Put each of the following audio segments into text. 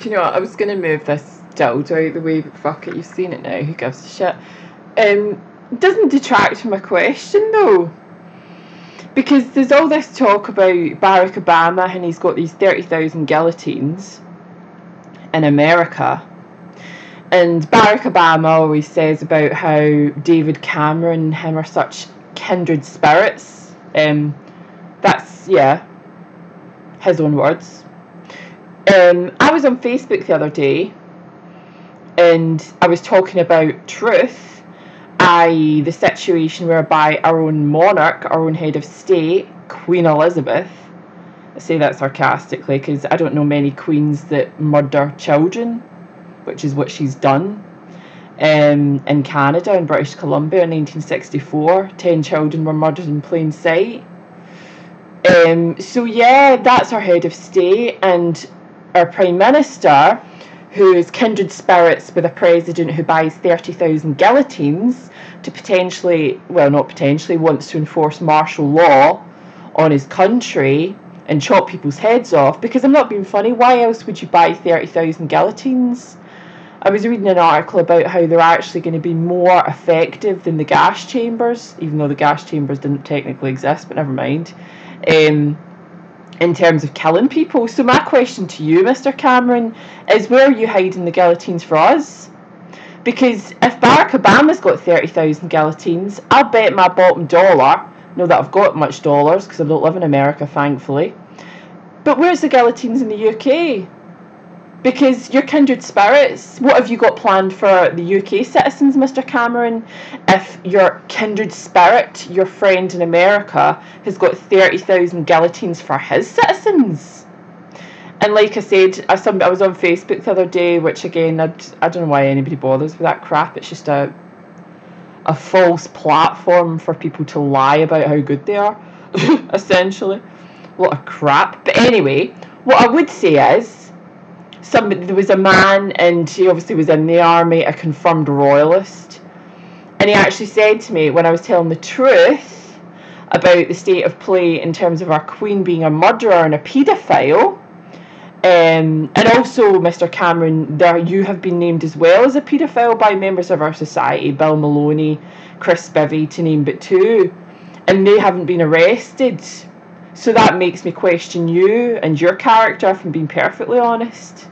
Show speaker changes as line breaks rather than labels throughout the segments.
Do you know what? I was going to move this dildo out of the way, but fuck it, you've seen it now. Who gives a shit? Doesn't detract from my question, though. Because there's all this talk about Barack Obama and he's got these 30,000 guillotines in America. And Barack Obama always says about how David Cameron and him are such kindred spirits. That's, yeah, his own words. I was on Facebook the other day and I was talking about truth, i.e. the situation whereby our own monarch, our own head of state, Queen Elizabeth, I say that sarcastically because I don't know many queens that murder children, which is what she's done. In Canada, in British Columbia in 1964, 10 children were murdered in plain sight. So yeah, that's our head of state, and our Prime Minister, who is kindred spirits with a president who buys 30,000 guillotines to potentially, well, not potentially, wants to enforce martial law on his country and chop people's heads off. Because I'm not being funny, why else would you buy 30,000 guillotines? I was reading an article about how they're actually going to be more effective than the gas chambers, even though the gas chambers didn't technically exist, but never mind, in terms of killing people. So my question to you, Mr. Cameron, is where are you hiding the guillotines for us? Because if Barack Obama's got 30,000 guillotines, I'll bet my bottom dollar, not that I've got much dollars because I don't live in America, thankfully, but where's the guillotines in the UK? Because you're kindred spirits. What have you got planned for the UK citizens, Mr. Cameron, if your kindred spirit, your friend in America, has got 30,000 guillotines for his citizens? And like I said, I was on Facebook the other day, which again, I don't know why anybody bothers with that crap. It's just a false platform for people to lie about how good they are, essentially. What a crap. But anyway, what I would say is, there was a man, and he obviously was in the army, a confirmed royalist, and he actually said to me when I was telling the truth about the state of play in terms of our Queen being a murderer and a paedophile, and also, Mr. Cameron, you have been named as well as a paedophile by members of our society, Bill Maloney, Chris Bivvy, to name but two, and they haven't been arrested. So that makes me question you and your character, if I'm being perfectly honest.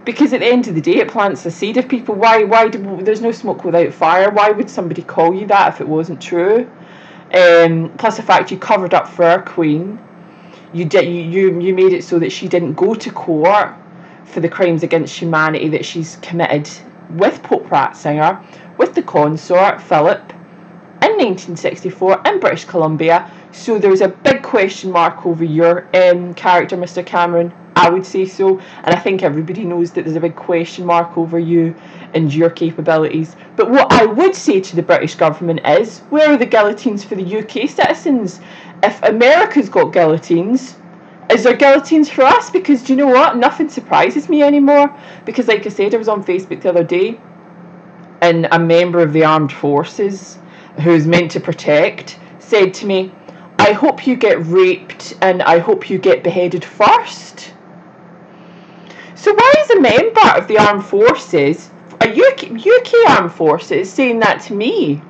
Because at the end of the day, it plants the seed of people. There's no smoke without fire. Why would somebody call you that if it wasn't true? Plus the fact you covered up for our Queen. You made it so that she didn't go to court for the crimes against humanity that she's committed with Pope Ratzinger, with the consort, Philip, in 1964 in British Columbia. So there's a big question mark over your character, Mr. Cameron. I would say so, and I think everybody knows that there's a big question mark over you and your capabilities. But what I would say to the British government is, where are the guillotines for the UK citizens? If America's got guillotines, is there guillotines for us? Because do you know what? Nothing surprises me anymore. Because like I said, I was on Facebook the other day, and a member of the armed forces who's meant to protect said to me, I hope you get raped and I hope you get beheaded first. So why is a member of the armed forces, a UK armed forces, saying that to me?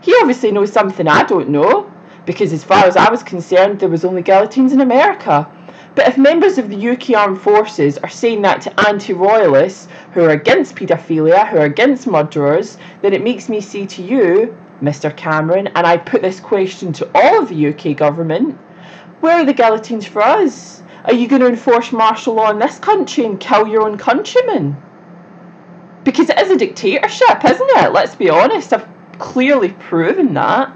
He obviously knows something I don't know, because as far as I was concerned, there was only guillotines in America. But if members of the UK armed forces are saying that to anti-royalists who are against paedophilia, who are against murderers, then it makes me say to you, Mr. Cameron, and I put this question to all of the UK government, where are the guillotines for us? Are you going to enforce martial law in this country and kill your own countrymen? Because it is a dictatorship, isn't it? Let's be honest, I've clearly proven that.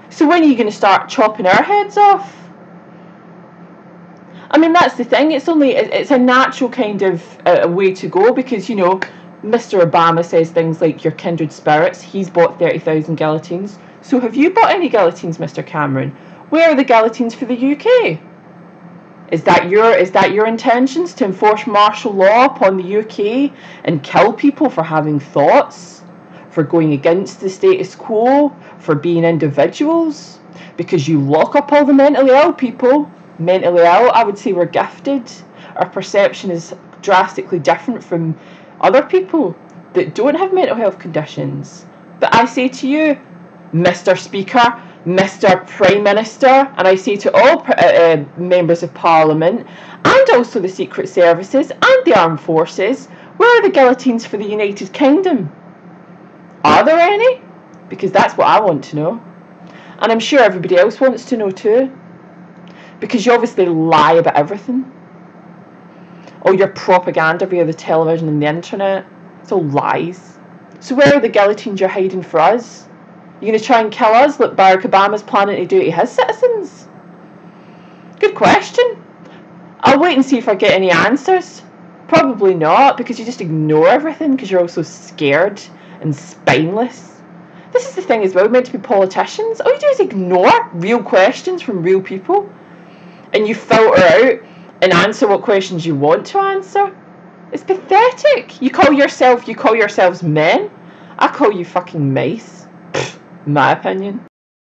So when are you going to start chopping our heads off? I mean, that's the thing, it's a natural kind of way to go, because, you know, Mr. Obama says things like your kindred spirits. He's bought 30,000 guillotines. So have you bought any guillotines, Mr. Cameron? Where are the guillotines for the UK? Is that your intentions, to enforce martial law upon the UK and kill people for having thoughts, for going against the status quo, for being individuals? Because you lock up all the mentally ill people. Mentally ill, I would say we're gifted. Our perception is drastically different from other people that don't have mental health conditions. But I say to you, Mr. Speaker, Mr. Prime Minister, and I say to all members of Parliament, and also the Secret Services and the Armed Forces, where are the guillotines for the United Kingdom? Are there any? Because that's what I want to know. And I'm sure everybody else wants to know too. Because you obviously lie about everything. All your propaganda via the television and the internet, it's all lies. So where are the guillotines you're hiding for us? You're going to try and kill us like Barack Obama's planning to do to his citizens? Good question. I'll wait and see if I get any answers. Probably not, because you just ignore everything because you're all so scared and spineless. This is the thing as well, we're meant to be politicians. All you do is ignore real questions from real people. And you filter out and answer what questions you want to answer. It's pathetic. You call yourselves men. I call you fucking mice. My opinion.